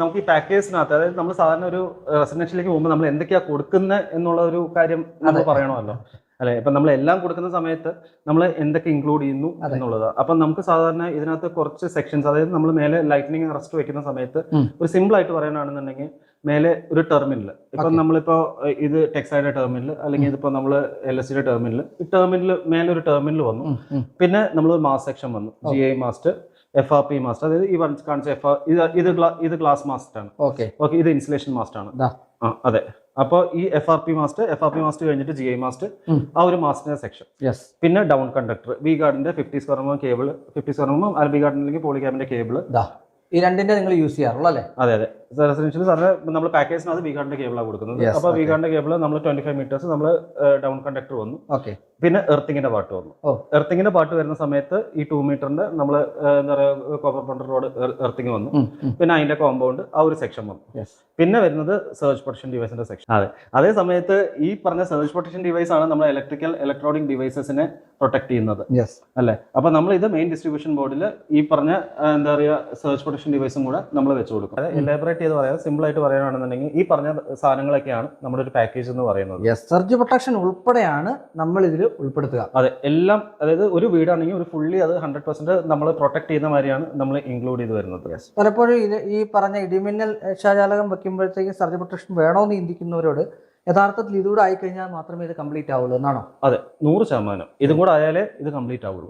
നമുക്ക് ഈ പാക്കേജിനകത്ത്, അതായത് നമ്മൾ സാധാരണ ഒരു റെസിഡൻഷ്യലിലേക്ക് പോകുമ്പോൾ നമ്മൾ എന്തൊക്കെയാ കൊടുക്കുന്നത് എന്നുള്ള ഒരു കാര്യം നമ്മൾ പറയണമല്ലോ അല്ലെ. ഇപ്പൊ നമ്മൾ എല്ലാം കൊടുക്കുന്ന സമയത്ത് നമ്മൾ എന്തൊക്കെ ഇൻക്ലൂഡ് ചെയ്യുന്നു എന്നുള്ളത്. അപ്പൊ നമുക്ക് സാധാരണ ഇതിനകത്ത് കുറച്ച് സെക്ഷൻസ്, അതായത് നമ്മൾ മേലെ ലൈറ്റ്നിങ് റെസ്റ്റ് വെക്കുന്ന സമയത്ത് ഒരു സിമ്പിൾ ആയിട്ട് പറയുകയാണെന്നുണ്ടെങ്കിൽ മേലെ ഒരു ടെർമിനൽ, ഇപ്പൊ നമ്മളിപ്പോ ഇത് ടെക്സൈഡ് ടെർമിനൽ അല്ലെങ്കിൽ ഇതിപ്പോ നമ്മൾ LSD ടെർമിനൽ, ഈ ടെർമിനൽ മേലെ ഒരു ടെർമിനൽ വന്നു. പിന്നെ നമ്മൾ മാസ് സെക്ഷൻ വന്നു, GI മാസ്റ്റ്, FRP മാസ്റ്റർ, അതായത് ഈ കാണിച്ച ഇത് ഗ്ലാസ് മാസ്റ്റർ ആണ്. ഓക്കെ, ഇത് ഇൻസുലേഷൻ മാസ്റ്റർ ആണ്. അതെ. അപ്പോൾ ഈ FRP മാസ്റ്റർ കഴിഞ്ഞിട്ട് GI മാസ്റ്റർ, ആ ഒരു മാസ്റ്റർ സെക്ഷൻ. പിന്നെ ഡൗൺ കണ്ടക്ടർ, വി ഗാർഡിന്റെ 50 square mm cable, 50 square mm അൽബി ഗാർഡിലേക്ക് പോളിക്യാബിന്റെ കേബിൾ, ഈ രണ്ടിന്റെ നിങ്ങൾ യൂസ് ചെയ്യാറുള്ളൂ അല്ലേ? അതെ അതെ. റെസിഡൻഷ്യലി സാറിന് നമ്മൾ പാക്കേജിനകത്ത് വി ഗാർഡിന്റെ കേബിളാണ് കൊടുക്കുന്നത്. അപ്പോൾ വി ഗാർഡിന്റെ കേബിൾ നമ്മൾ 25 മീറ്റേഴ്സ് നമ്മൾ ഡൗൺ കണ്ടക്ടർ വന്നു. പിന്നെ എർത്തിങ്ങിന്റെ പാർട്ട് വന്നു. എർത്തിങ്ങിന്റെ പാർട്ട് വരുന്ന സമയത്ത് ഈ 2 മീറ്ററിന്റെ നമ്മൾ എന്താ പറയുക കോപ്പർ ബണ്ടർ റോഡ് എർത്തിങ് വന്നു. പിന്നെ അതിന്റെ കോമ്പൗണ്ട് ആ ഒരു സെക്ഷൻ വന്നു. പിന്നെ വരുന്നത് സർജ് പ്രൊട്ടക്ഷൻ ഡിവൈസിന്റെ സെക്ഷൻ. അതെ, അതേ സമയത്ത് ഈ പറഞ്ഞ സർജ് പ്രൊട്ടക്ഷൻ ഡിവൈസ് ആണ് നമ്മൾ ഇലക്ട്രോണിക് ഡിവൈസസിനെ പ്രൊട്ടക്ട് ചെയ്യുന്നത് അല്ലെ. അപ്പൊ നമ്മൾ ഇത് മെയിൻ ഡിസ്ട്രിബ്യൂഷൻ ബോർഡിൽ ഈ പറഞ്ഞ എന്താ പറയുക സർജ് പ്രൊട്ടക്ഷൻ ഡിവൈസും കൂടെ നമ്മൾ വെച്ച് കൊടുക്കും. അതായത് എലാബറേറ്റ് ചെയ്ത് പറയാം, സിമ്പിൾ ആയിട്ട് പറയുകയാണെന്നുണ്ടെങ്കിൽ ഈ പറഞ്ഞ സാധനങ്ങളൊക്കെയാണ് നമ്മുടെ ഒരു പാക്കേജ് എന്ന് പറയുന്നത്. സർജ് പ്രൊട്ടക്ഷൻ ഉൾപ്പെടെയാണ് നമ്മൾ ഇതിൽ ഉൾപ്പെടുത്തുക. അതെ, എല്ലാം. അതായത് ഒരു വീടാണെങ്കിൽ ഒരു ഫുള്ളി അത് 100% നമ്മൾ പ്രൊട്ടക്ട് ചെയ്യുന്ന മാതിരിയാണ് നമ്മൾ ഇൻക്ലൂഡ് ചെയ്ത് വരുന്നത്. പലപ്പോഴും ഈ പറഞ്ഞ ഇടിമിന്നൽ രക്ഷാജാലകം വെക്കുമ്പോഴത്തേക്കും സർജ് പ്രൊട്ടക്ഷൻ വേണമെന്ന് ചിന്തിക്കുന്നവരോട് യഥാർത്ഥത്തിൽ ഇതുകൂടെ ആയിക്കഴിഞ്ഞാൽ മാത്രമേ ഇത് കംപ്ലീറ്റ് ആവുള്ളൂ എന്നാണോ? അതെ, 100%. ഇതും കൂടെ ആയാലേ ഇത് കംപ്ലീറ്റ് ആവുള്ളൂ.